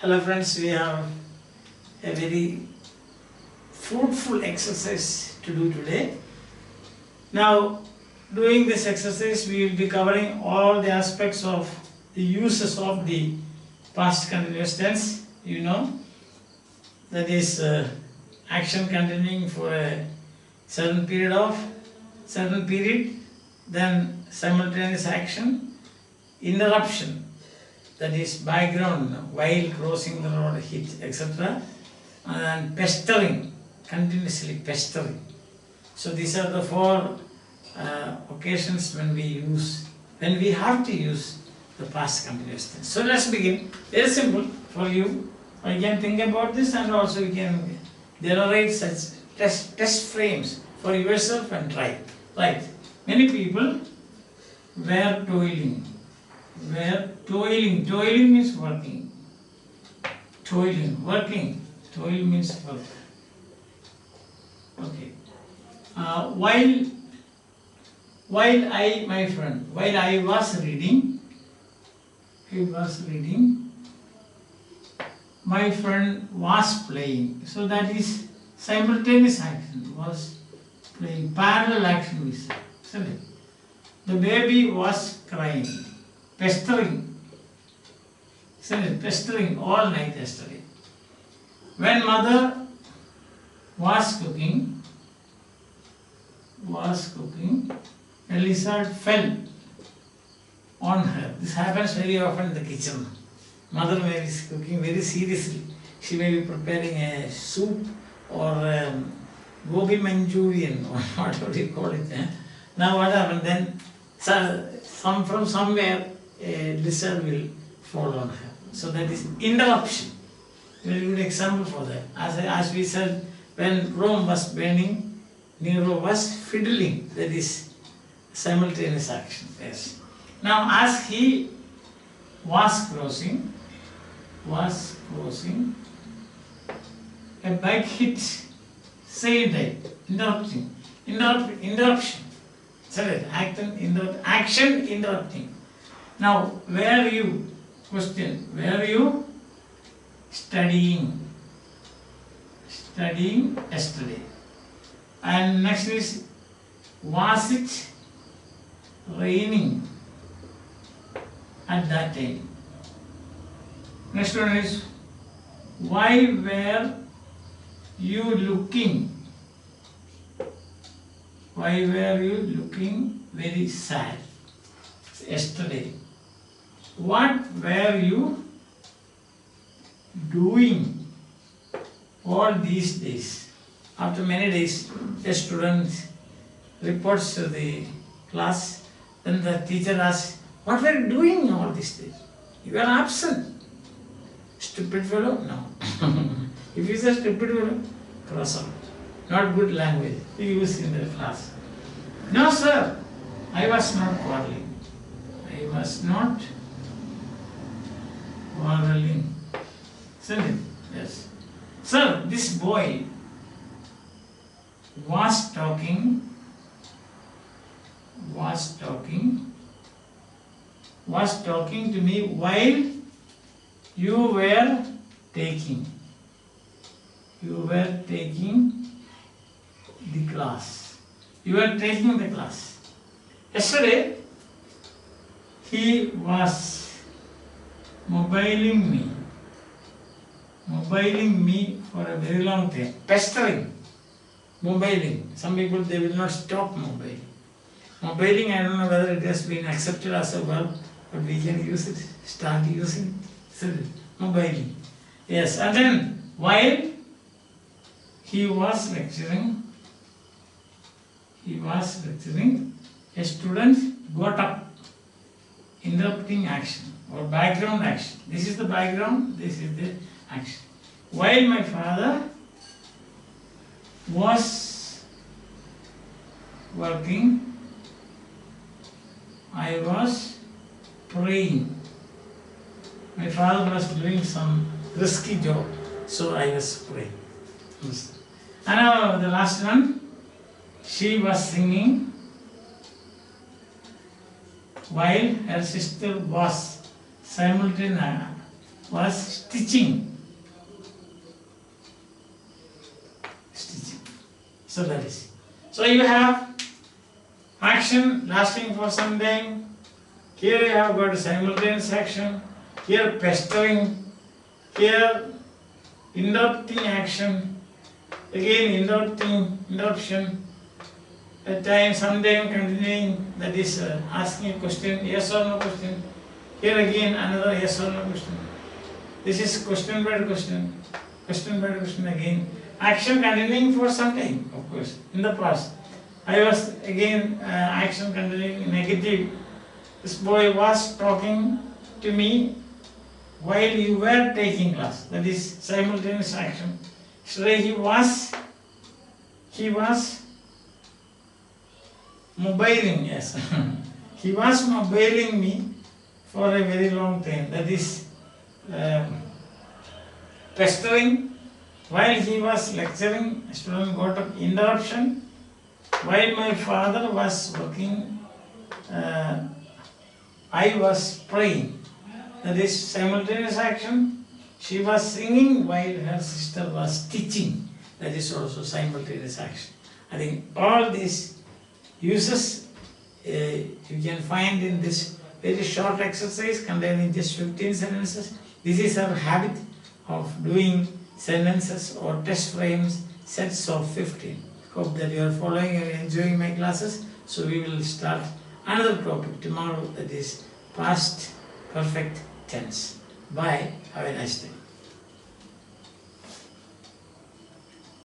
Hello friends, we have a very fruitful exercise to do today. Now, doing this exercise, we will be covering all the aspects of the uses of the past continuous tense. You know, that is action continuing for a certain period, then simultaneous action, interruption, that is background while crossing the road, hit, etc. And pestering, continuously pestering. So these are the four occasions when we have to use the past continuous tense. So let's begin. Very simple for you. You can think about this, and also you can generate such test frames for yourself and try. Right. Many people were toiling. Toiling means working. Working. Toil means work. Okay. While I was reading, my friend was playing. So that is simultaneous action, was playing, parallel action we say, isn't it? The baby was crying, pestering, isn't it? Pestering all night yesterday. When mother was cooking, a lizard fell on her. This happens very often in the kitchen. Mother may be cooking very seriously. She may be preparing a soup or gobi Manchurian or whatever you call it. Now what happened then? From somewhere a lizard will fall on her. So that is interruption. Very good example for that. As we said, when Rome was burning, Nero was fiddling. That is simultaneous action. Yes. Now, as he was crossing, a bike hit, same day, interruption. Sorry, action interrupting. Now, where you? Question. Were you studying yesterday? And next is, was it raining at that time? Next one is, why were you looking? Why were you looking very sad yesterday? What were you doing all these days? After many days, a student reports to the class. Then the teacher asks, what were you doing all these days? You are absent. Stupid fellow? No. If you say stupid fellow, cross out. Not good language. You use in the class. No, sir. I was not quarreling. I was not quarreling. Isn't it? Yes. Sir, this boy was talking to me while you were taking the class. You were taking the class. Yesterday, he was mobiling me for a very long time. Pestering. Mobiling. Some people, they will not stop mobiling. Mobiling, I don't know whether it has been accepted as a verb, but we can use it, start using it. Mobiling. Yes, and then while he was lecturing, a student got up, interrupting action or background action. This is the background, this is the action. While my father was working, I was praying. My father was doing some risky job, so I was praying. And now the last one, she was singing while her sister was simultaneously was stitching. Stitching. So that is. So you have action lasting for some time. Here you have got simultaneous action. Here pestering. Here interrupting action. Again interruption. At times, sometime continuing, that is asking a question, yes or no question. Here again another yes or no question. This is question by question again. Action continuing for some time, of course. In the past, I was again action continuing negative. This boy was talking to me while you were taking class. That is simultaneous action. Yesterday he was mobiling, yes. He was mobiling me for a very long time. That is pestering. While he was lecturing, a student got an interruption. While my father was working, I was praying. That is simultaneous action. She was singing while her sister was teaching. That is also simultaneous action. I think all these uses you can find in this very short exercise containing just 15 sentences. This is our habit of doing sentences or test frames, sets of 15. Hope that you are following and enjoying my classes. So we will start another topic tomorrow, that is past perfect tense. Bye. Have a nice day.